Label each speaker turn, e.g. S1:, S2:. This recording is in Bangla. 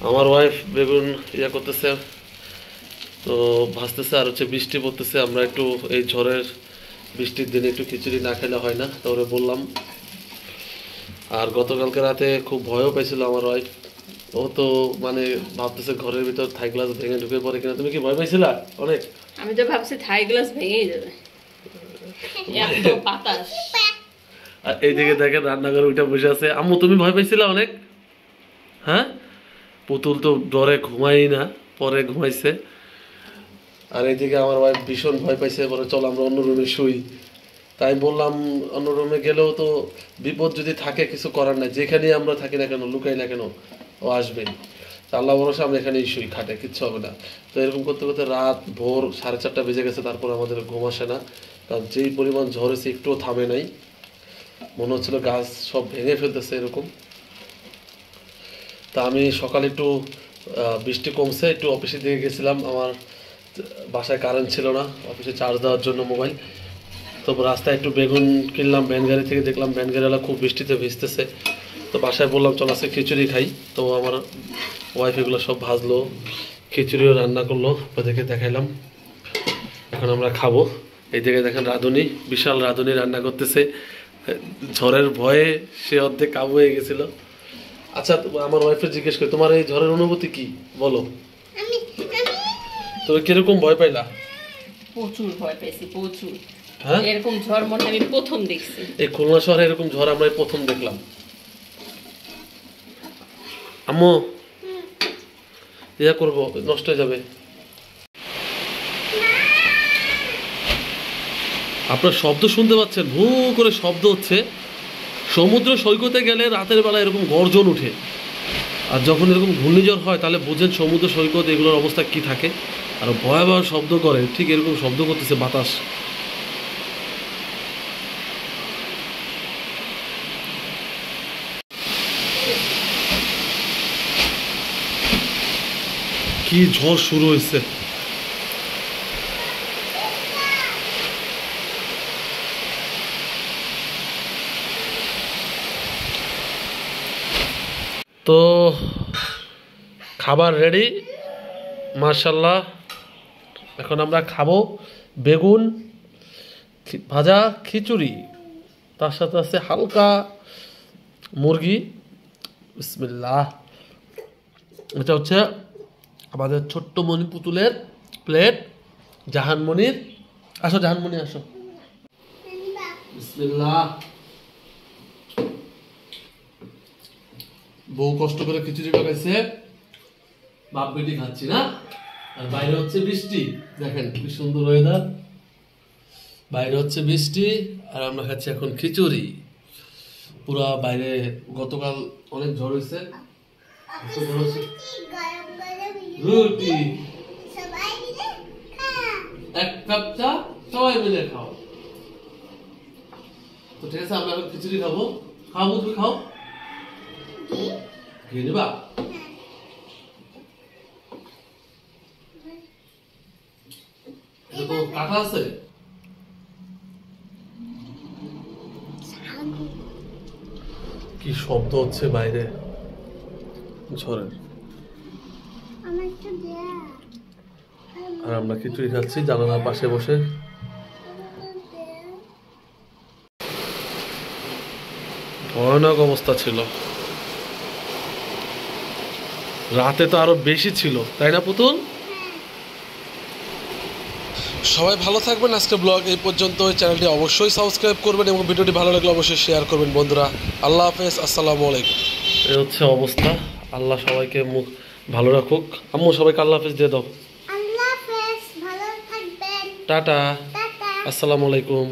S1: আমার ওয়াইফ বেগুন ইয়া করতেছে, তো ভাজতেছে, আর হচ্ছে বৃষ্টি পড়তেছে। আমরা একটু এই ঝড়ের বৃষ্টির দিনে একটু খিচুড়ি না খেলে হয় না, তো ওরে বললাম। আর গতকালকে রাতে খুব ভয়ও পাইছিল আমার ওয়াইফ। ও তো মানে ভাবতেছে ঘরের ভিতর থাই গ্লাস ভেঙে ঢুকে পড়ে কিনা। তুমি কি ভয় পাইছিলা অনেক?
S2: আমি তো ভাবছি থাই গ্লাস ভেঙেই যাবে, এত বাতাস।
S1: আর এইদিকে দেখেন রান্নাঘরে উঠে বসে আছে। আম্মু তুমি ভয় পাইছিলা অনেক? হ্যাঁ, পুতুল তো ডরে ঘুমাই না, পরে ঘুমাইছে। আর এইদিকে আমার ওয়াইফ ভীষণ ভয় পাইছে, বলে চল আমরা অন্য রুমে শুই। তাই বললাম অন্য রুমে গেলেও তো বিপদ যদি থাকে কিছু করার নাই, যেখানেই আমরা থাকি না কেন, লুকাই না কেন, ও আসবে। আল্লাহ ভরসা আমরা এখানেই শুই, খাটে কিচ্ছু হবে না। তো এরকম করতে করতে রাত ভোর 4:30 বেজে গেছে, তারপর আমাদের ঘুম আসে না। কারণ যেই পরিমাণ ঝড় হয়েছে একটুও থামে নাই, মনে হচ্ছিল গাছ সব ভেঙে ফেলতেছে এরকম। তা আমি সকালে একটু বৃষ্টি কমছে, একটু অফিসের দিকে গেছিলাম। আমার বাসায় কারেন্ট ছিল না, অফিসে চার্জ দেওয়ার জন্য মোবাইল। তো রাস্তায় একটু বেগুন কিনলাম ভ্যান গাড়ি থেকে, দেখলাম ভ্যান গাড়িওয়ালা খুব বৃষ্টিতে ভিজতেছে। তো বাসায় বললাম চল আজকে খিচুড়ি খাই। তো আমার ওয়াইফ এগুলো সব ভাজলো, খিচুড়িও রান্না করলো, ওদেরকে দেখাইলাম। এখন আমরা খাবো। এই জায়গায় দেখেন রাঁধুনি, বিশাল রাঁধুনি রান্না করতেছে। ঝড়ের ভয়ে সে অর্ধেক কাবু হয়ে গেছিল। আচ্ছা, আমার ওয়াইফে জিজ্ঞেস করি তোমার এই ঝড়ের অনুভূতি কি বলো? তুমি কিরকম ভয় পাইলা?
S2: প্রচুর ভয় পেয়েছি, প্রচুর।
S1: হ্যাঁ,
S2: এরকম ঝড় মনে আমি প্রথম দেখছি।
S1: এই খুলনা শহরে এরকম ঝড় আমরা প্রথম দেখলাম। আম্মু ইয়া করবো, নষ্ট হয়ে যাবে। আপনার শব্দ শুনতে পাচ্ছেন, ভু করে শব্দ হচ্ছে। সমুদ্র সৈকতে গেলে রাতের বেলা এরকম গর্জন উঠে, আর যখন এরকম ঘূর্ণিঝড় হয় তাহলে বুঝেন সমুদ্র সৈকত এগুলোর অবস্থা কি থাকে। আর ভয়াবহ শব্দ করে, ঠিক এরকম শব্দ করতেছে বাতাস। কি ঝড় শুরু হয়েছে! তো খাবার রেডি মাশাআল্লাহ। এখন আমরা খাবো বেগুন ভাজা খিচুড়ি, তার সাথে আছে হালকা মুরগি। বিসমিল্লাহ। এটা হচ্ছে আমাদের ছোট্ট মণি পুতুলের প্লেট, জাহানমণির। আসো জাহানমণি আসো। বিসমিল্লাহ। বউ কষ্ট করে খিচুড়ি পাকাইছে, বাপ বেটি খাচ্ছি না। আর বাইরে হচ্ছে বৃষ্টি, দেখেন কি সুন্দর ওয়েদার। বাইরে হচ্ছে বৃষ্টি আর আমরা খাচ্ছি এখন খিচুড়ি। পুরা বাইরে গতকাল অনেক ঝড় হয়েছে। রুটি, এক কাপ চা, সবাই মিলে খাও। তো ঠিক আছে, আমরা এখন খিচুড়ি খাবো। খাবো, তুমি খাও। খেয়ে নিবা? এটা তো কাটা আছে। কি শব্দ হচ্ছে বাইরে ঝড়ের। আর আমরা খিচুড়ি খাচ্ছি জানালার পাশে বসে। ভয়ানক অবস্থা ছিল, রাতে তো আরো বেশি ছিল, তাই না পুতুল? সবাই ভালো থাকবেন। আজকে ব্লগ এই পর্যন্ত। চ্যানেলটি অবশ্যই সাবস্ক্রাইব করবেন এবং ভিডিওটি ভালো লাগলে অবশ্যই শেয়ার করবেন বন্ধুরা। আল্লাহ হাফেজ, আসসালামু আলাইকুম। এই হচ্ছে অবস্থা। আল্লাহ সবাইকে মুখ ভালো রাখুক। আম্মু সবাইকে আল্লাহ হাফেজ দিয়ে দাও।
S3: আল্লাহ হাফেজ, ভালো থাকবেন।
S1: টাটা, আসসালামু আলাইকুম।